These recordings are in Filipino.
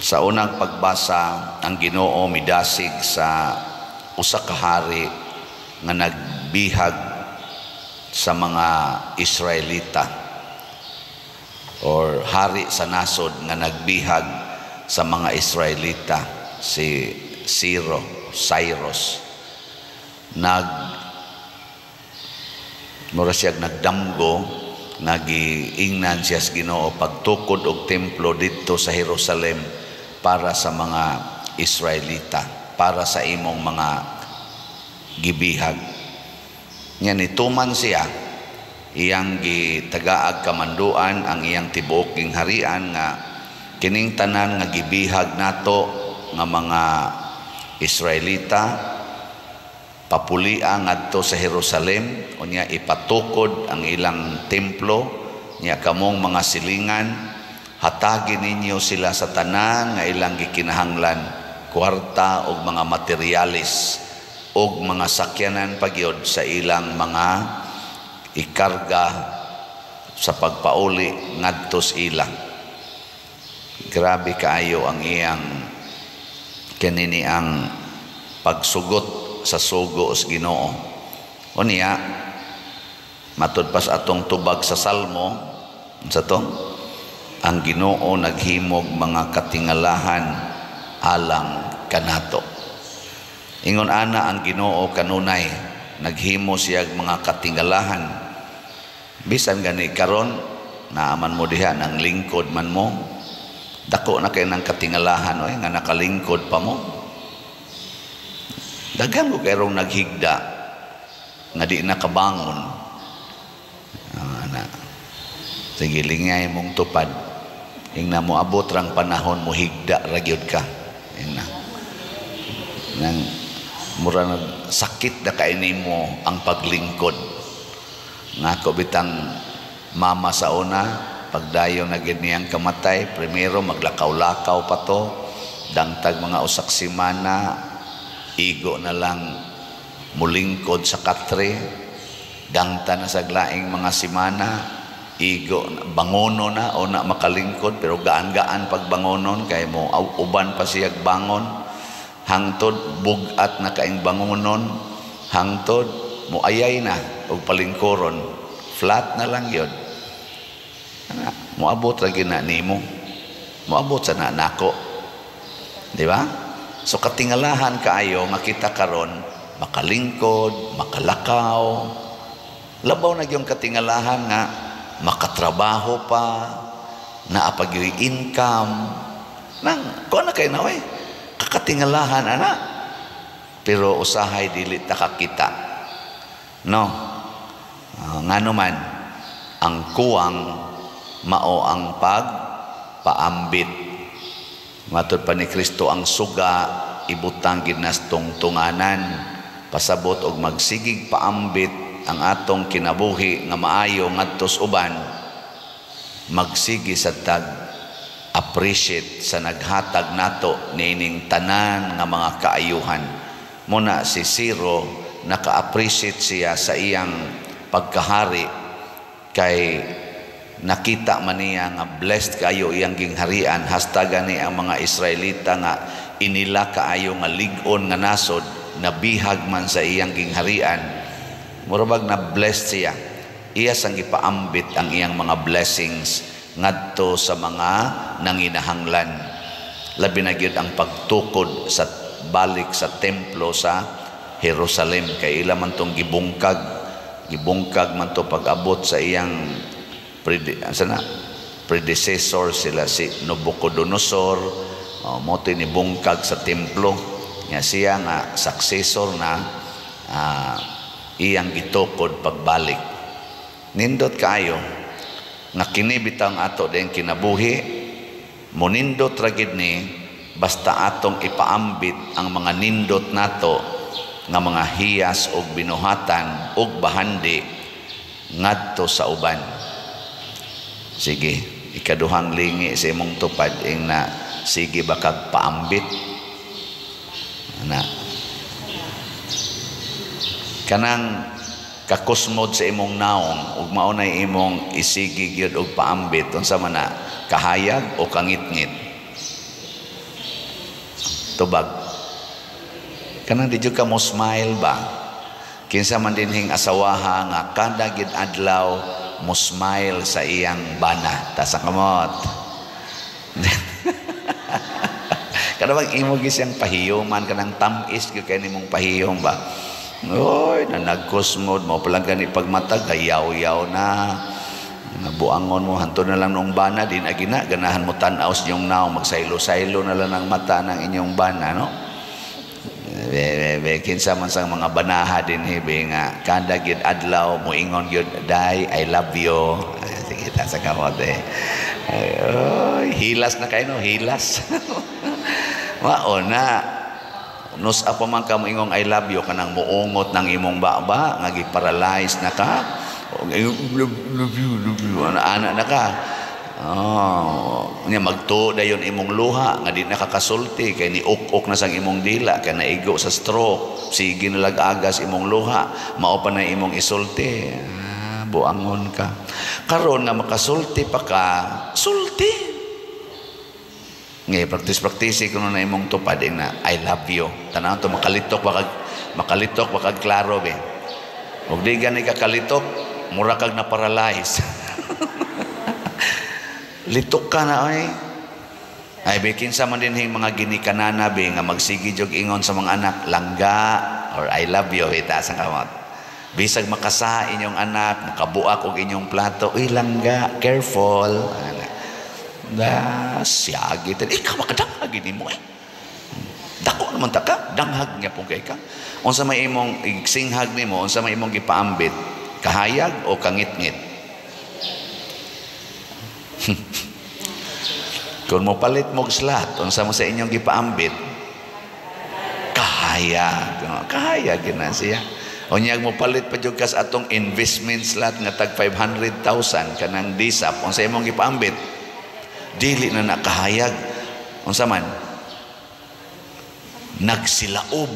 Sa unang pagbasa, ang Ginoo midasig sa usa ka hari nga nagbihag sa mga Israelita, or hari sa nasod nga nagbihag sa mga Israelita, si Cyrus. Mura siyang nagdamgo, nagiingnan siya sa Ginoo pagtukod og templo dito sa Jerusalem para sa mga Israelita, para sa imong mga gibihag. Nya nituman siya, iyang gitagaag kamanduan ang iyang tibuoking harian nga kining tanan nga gibihag nato nga mga Israelita papulia ngadto sa Jerusalem, unya ipatukod ang ilang templo, nya kamong mga silingan hatagin ninyo sila sa tanan nga ilang gikinahanglan, kwarta og mga materialis og mga sakyanan pagyod sa ilang mga ikarga sa pagpauli ngadto sa ilang. Grabe kaayo ang iyang kanini ang pagsugot sa sugo sa Ginoo. Unya matud pas atong tubag sa Salmo sa to, ang Ginoo naghimog mga katingalahan alang kanato. Ingon ana ang Ginoo kanunay naghimo siya mga katingalahan, bisan gani karon naaman mo diha ng lingkod man mo, dako na kay nang katingalahan nga nakalingkod pa mo. Daghan ko kayrong naghigda nga di nakabangon. Sige, lingay mong tupad. Ingna mo abot rang panahon mo higda ragyod ka. Ingna. Nang mura na sakit na kainin mo ang paglingkod. Nga ko bitang mama sa una, pagdayo na ganiyang kamatay, primero maglakaw-lakaw pa to, dangtag mga usak simana, igo na lang mulingkod sa katre, dangta na sa glaing mga simana, igo bangono na o na makalingkod, pero gaan-gaan pagbangonon kay mo uban pa siya bangon, hangtod bugat na kaing bangonon, hangtod mo ayay na og palingkoron, flat na lang yun. Moabot ra gyud na nimo, moabot sa nanako, di ba? So katingalahan kaayo nga kita karon makalingkod, makalakaw, labaw na yung katingalahan nga makatrabaho pa, naapag yung income, nang kuha na kayo na kakatingalahan ana, pero usahay dili ta kakita, no? Nga naman ang kuwang mao ang pagpaambit. Matud pa ni Kristo, ang suga ibutang ginas tungtunganan, pasabot og magsigig paambit ang atong kinabuhi nga maayo ngadto sa uban, magsigi sa tag appreciate sa naghatag nato nining tanan nga mga kaayuhan. Muna si Ciro naka-appreciate siya sa iyang pagkahari kay nakita man niya nga blessed kayo iyang gingharian, hasta gani ang mga Israelita nga inila kaayo nga lig-on nga nasod, nabihag man sa iyang gingharian, murabag na blessed siya. Iya sang gipaambit ang iyang mga blessings ngadto sa mga nanginahanglan, labi na gyud ang pagtukod sa balik sa templo sa Jerusalem, kay ila man tong gibungkag man to pag-abot sa iyang predecessor, sila si Nabucodonosor, mo tinibungkag sa templo nga siya nga successor na iyang gitukod pagbalik. Nindot kaayo nga kini bitang ato din kinabuhi, munindot ra gid ni basta atong ipaambit ang mga nindot nato nga mga hiyas og binuhatan og bahandi ngadto sa uban. Sige, ikaduhang lingi sa imong tupad na sige bakag paambit na kanang kakusmod sa imong naong ug mao nay imong isigi gyud og paambit unsa man na kahayag o kangitngit. Tubag. Kanang di jud ka mo smile ba? Kinsa man dinhing asawaha nga kada gid adlaw mo smile sa iyang bana. Ta sa kamot. Kada bang imo gisang pahiyoman kanang tamis gyud kay nimong pahiyom ba? Oy, nanagkusmod mo palang gani pagmatag gayaw-yaw na. Nabuangon mo hanto na lang nung bana din agina ganahan mo tan-aw sa inyong naw magsaylo-saylo na lang ang mata ng inyong bana, no? Kinsa man sang mga banaha din hibi nga kada gid adlaw mo ingon gyud day I love you. Sige ta sa kamote. Ay, hilas na kayo, no? Hilas. Mao na. Nus apa man ka mo ingong I love you kanang muungot ng imong baba nga gi-paralyze na ka. Love you. Ana na ka. Nya magtuo dayon imong luha nga di nakakasulti kay ni uk-uk na sang imong dila kay naigo sa stroke. Sige na lag-agas imong luha, mao pa na imong isulti. Buangon ka. Karon nga makasulti pa ka, sulti. Ngay practice kuno na imong tupad na I love you. Tanaw to makalitok wakag klaro be. Ug di gani ka kalitok, mura kag na paralyze. Litok ka na ay. Ay bikin sa man dinhing mga ginikanana be nga magsigi jog ingon sa mga anak langga or I love you ita sa kamot. Bisag makasa inyong anak, makabuak og inyong plato, uy langga, careful. Siyagi tan ikaw makadangag ini mo eh. Dako naman ta ka, danghag niya pong kay ka. Unsa may imong igsinghag nimo, unsa may imong gipaambit, kahayag o kangit-ngit? Kung mo palit mo slat, unsa mo sa inyong gipaambit? Kahayag. Kahayag na siya. Unyag mo palit pa jud kas atong investment slot nga tag 500,000 kanang disap, unsa imong gipaambit? Dili na nakahayag. Unsa man? Nagsilaob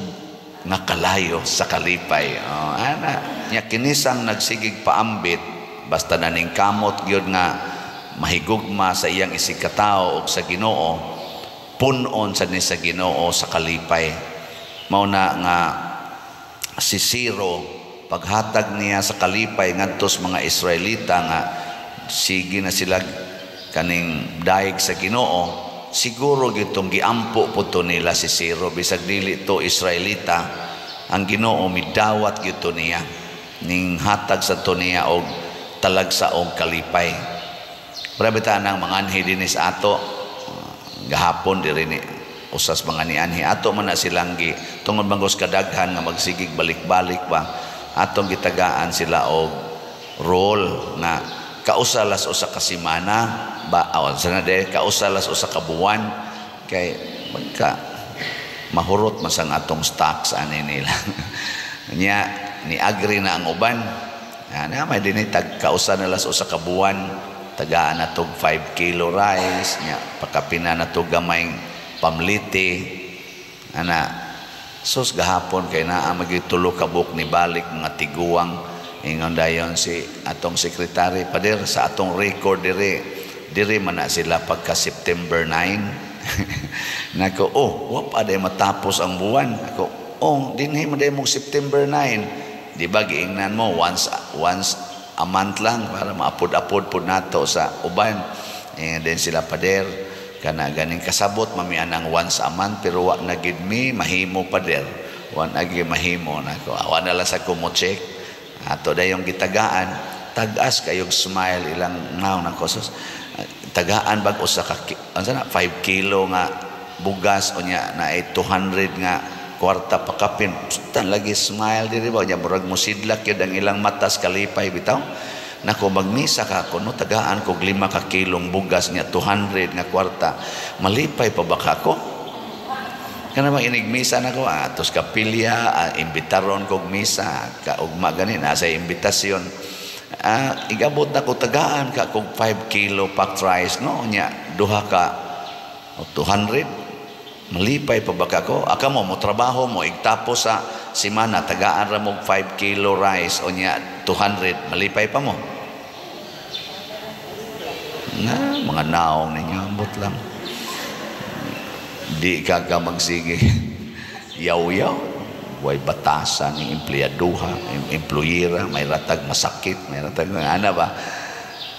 nga kalayo sa kalipay. Ana, nya kinisang nagsigig paambit basta naning kamot gyud nga mahigugma sa iyang isikataw o sa Ginoo, punon sa ni sa Ginoo sa kalipay. Mao na nga si Siro paghatag niya sa kalipay ngadto sa mga Israelita nga sige na sila kaning daig sa Ginoo, siguro gitong giampo po to nila si Siro bisag dili to Israelita, ang Ginoo midawat gito niya ning hatag sa to niya og talagsa og kalipay. Prabitaan ng mga anhi dinis ato gahapon diri ni usas mga ni anhi ato man na silang gi tungod bangos kadaghan nga magsigig balik-balik ba atong gitagaan sila og role nga kausalas usa ka semana ba sana de kausalas usa ka buwan kay magka mahurot man sang atong stocks ani nila. Nya ni agree na ang uban ana may dinhi tag kausalas usa ka buwan tagaan na tog 5 kilo rice nya pakapina na tog gamay pamliti ana sus gahapon kay naa magitulo ka buk ni balik mga tiguang ingon dayon si atong sekretary pader sa atong record diri man na sila pagka September 9. Nako wa pa day matapos ang buwan. Ako dinhi man day mo September 9. Di ba giingnan mo once a month lang para maapod-apod pud nato sa uban. And then sila pader kana ganing kasabot mamian ang once a month pero wa na gid mi mahimo pader. Wa na gid mahimo nako. Awa na lang sa kumo check. Ato dayong gitagaan tagas kayog smile ilang naw na kosos tagaan bag usa ka 5 kilo nga bugas unya na 200 nga kwarta pakapin tan lagi smile diri ba nya murag mosidlak yun ang ilang matas kalipay bitaw nako magmisa ka kuno tagaan kog 5 ka kilong bugas nya 200 nga kwarta malipay pa ba kako kana bang inigmisa nako atos kapilya imbitaron kog misa kaugma ganin sa imbitasyon igabot na ko tagaan ka kog 5 kilo packed rice no nya duha ka 200 malipay pa ba kako aka mo trabaho mo igtapos sa semana tagaan ra mo 5 kilo rice o nya 200 malipay pa mo na mga naong ninyo ambot lang Di ka magsige yaw-yaw, way batasan ng empleyaduha, employera, may ratag masakit, may ratag ana ba.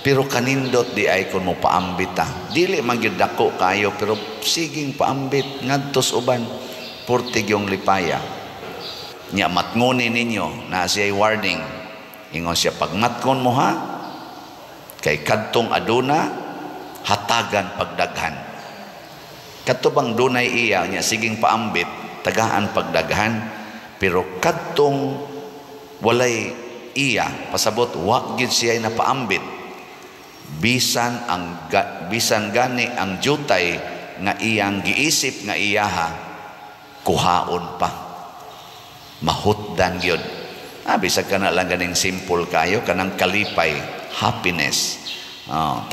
Pero kanindot di ay kun mo paambit dili man gyud dako kayo, pero siging paambit ngadtos uban portig yung lipaya. Nya matnguni ninyo na siya warning, ingon siya pagmatgon mo ha, kay kadtong aduna hatagan pagdaghan. Kadto bang dunay iya nya siging paambit tagaan pagdaghan, pero kadtong walay iya pasabot wa gyud siya na paambit, bisan gani ang jutay nga iyang giisip nga iyaha kuhaon pa, mahutdan gyud. Bisag ka na lang ganing simple kayo kanang kalipay, happiness.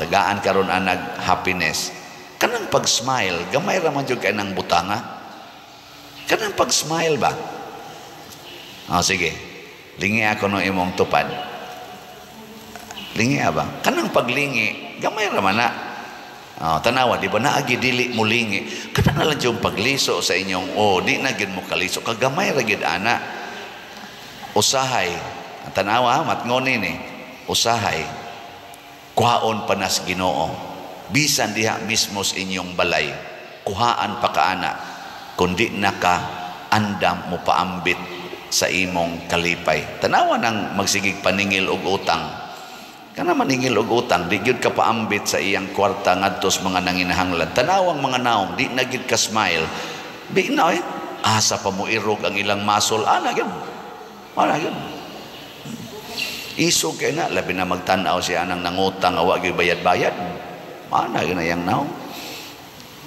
Tagaan karon anag happiness. Kanang pag-smile, gamay ra man jud kay nang butanga. Kanang pag-smile ba? Sige. Lingi ako no imong tupad. Lingi ba? Kanang paglingi, gamay ra man na. Tanawa, di ba naagi dili mo lingi? Kana na lang yung pagliso sa inyong, di na gid mo kaliso. Kagamay ra gid ana. Usahay. Tanawa, matngoni ni. Usahay. Kuhaon pa nas Ginoo. Bisan diha mismo sa inyong balay, kuhaan pa kaana, kundi naka andam mo paambit sa imong kalipay. Tanawa nang magsigig paningil og utang. Kana maningil og utang, di gyud ka paambit sa iyang kwarta ngadtos mga nanginahanglan. Tanawang mga naong, di na gyud ka smile. Di na asa pa mo irog ang ilang masol, ana gyud. Ana gyud. Isog kay na labi na magtan-aw siya nang nangutang awa gyud bayad-bayad. Mana yun na yung naong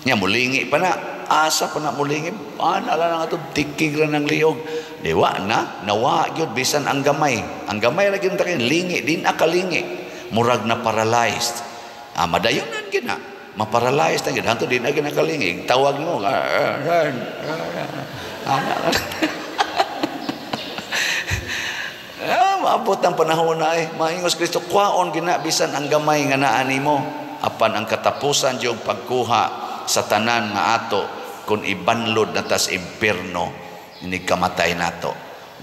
nya mulingi pa na, asa pa na mulingi, ana lang nga ito tikig ra ng liog, diwa na nawa yun bisan ang gamay lagi yung takin lingi, din akalingi murag na paralyzed. Madayon na gina maparalyzed na gina, hanto din na ginakalingi tawag mo maabot ang panahon na maingos Kristo, kwaon gina bisan ang gamay nga naani mo, apan ang katapusan yung pagkuha sa tanan nga ato kung ibanlod na tas impierno ini kamatay nato.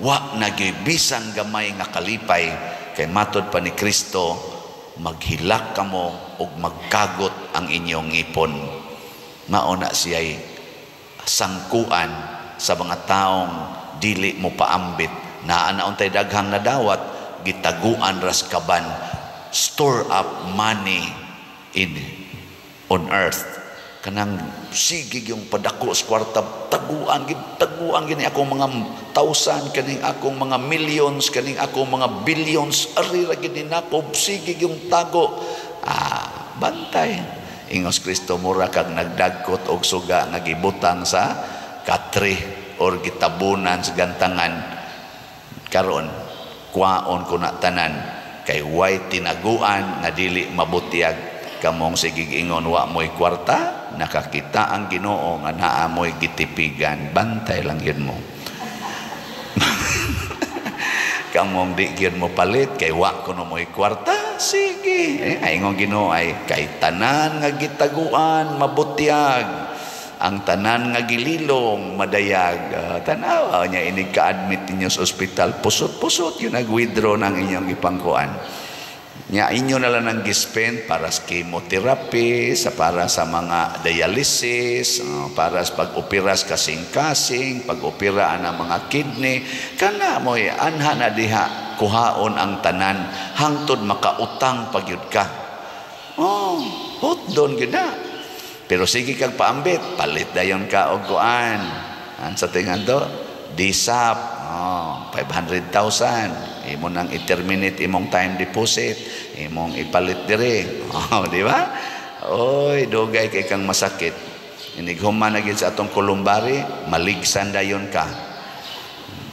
Wa nagibisan gamay nga kalipay kay matod pa ni Kristo, maghilak kamo ug magkagot ang inyong ngipon. Mauna siya'y sangkuan sa mga taong dili mo paambit. Naanauntay daghang nadawat, gitaguan ras kaban, store up money on earth. Kanang sigig yung padako sa kwarta, taguan gini akong mga thousand, kaning akong mga millions, kaning akong mga billions, arira gini nako, sigig yung tago. Bantay. Ingos Kristo mura kag nagdagkot og suga nga gibutang sa katri or gitabunan sa gantangan. Karon kwaon ko na tanan kay way tinaguan nga dili mabutiag kamong sigig ingon wa mo'y kwarta, nakakita ang Ginoo nga naa mo'y gitipigan, bantay lang yun mo. Kamong di yun mo palit kay wa kuno mo'y kwarta, sige ingon Ginoo ay kay tanan nga gitaguan mabutiag, ang tanan nga gililong madayag. Tanawa niya inig ka-admit ninyo sa ospital, pusot-pusot yun nag-withdraw ng inyong ipangkuan niya, inyo na lang ang gispend para sa chemotherapy, para sa mga dialysis, para sa pag-opera sa kasing-kasing, pag-opera ng mga kidney. Kana mo'y anha na diha kuhaon ang tanan hangtod makautang pagyud ka. Hot doon yun na. Pero sige kag paambit, palit dayon ka og kuan. Sa tingan to, DSAP, 500,000. Imo nang i-terminate imong time deposit, imong ipalit dire. Di ba? Oy, dugay kay kang masakit. Inighuman na gid sa atong kulumbari, maligsan dayon ka.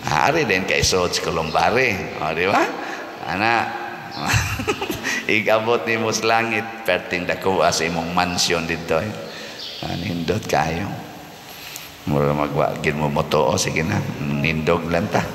Ari din kay sa kulumbari. Di ba? Ana, igabot ni mo sa langit, perting dakuha sa imong mansion dito. Nindot kayo. Mura magwagin mo moto, sige na, nindog lang ta.